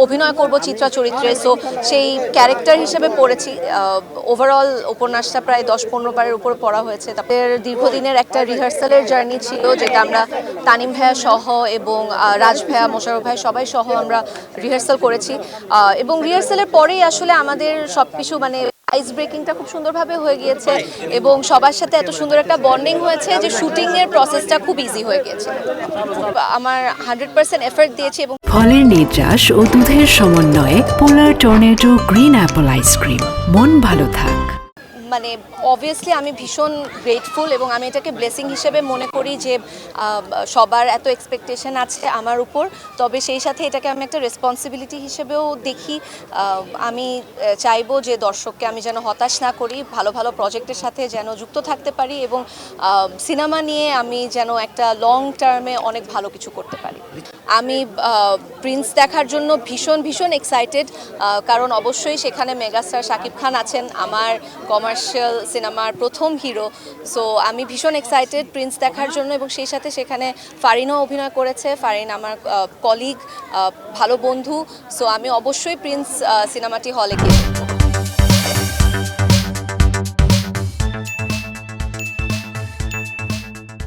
অভিনয় করব চিত্রা চরিত্রে, সো সেই ক্যারেক্টার হিসেবে পড়েছি। ওভারঅল উপন্যাসটা প্রায় 10-15 বারের উপর পড়া হয়েছে। তারপরে দীর্ঘদিনের একটা রিহার্সালের জার্নি ছিল, যেটা আমরা তানিম ভাইয়া সহ এবং রাজ ভাইয়া, মোশাররফ ভাই সবাই সহ আমরা রিহার্সাল করেছি। এবং রিহার্সালের পরেই আসলে আমাদের সব কিছু মানে আইস ব্রেকিংটা খুব সুন্দরভাবে হয়ে গিয়েছে এবং সবার সাথে এত সুন্দর একটা বন্ডিং হয়েছে যে শুটিংয়ের প্রসেসটা খুব ইজি হয়ে গিয়েছে। আমার 100% এফর্ট দিয়েছি এবং ফলের নির্যাস ও দুধের সমন্বয়ে পোলার টর্নেডো গ্রিন অ্যাপল আইসক্রিম। মন ভালো থাক। মানে অবভিয়াসলি আমি ভীষণ গ্রেটফুল এবং আমি এটাকে ব্লেসিং হিসেবে মনে করি যে সবার এত এক্সপেকটেশন আছে আমার উপর, তবে সেই সাথে এটাকে আমি একটা রেসপন্সিবিলিটি হিসেবেও দেখি। আমি চাইবো যে দর্শককে আমি যেন হতাশ না করি, ভালো ভালো প্রজেক্টের সাথে যেন যুক্ত থাকতে পারি এবং সিনেমা নিয়ে আমি যেন একটা লং টার্মে অনেক ভালো কিছু করতে পারি। আমি প্রিন্স দেখার জন্য ভীষণ ভীষণ এক্সাইটেড, কারণ অবশ্যই সেখানে মেগাস্টার শাকিব খান আছেন, আমার কমার্শিয়াল সিনেমার প্রথম হিরো। সো আমি ভীষণ এক্সাইটেড প্রিন্স দেখার জন্য এবং সেই সাথে সেখানে ফারিনও অভিনয় করেছে। ফারিন আমার কলিগ, ভালো বন্ধু। সো আমি অবশ্যই প্রিন্স সিনেমাটি হলে গিয়ে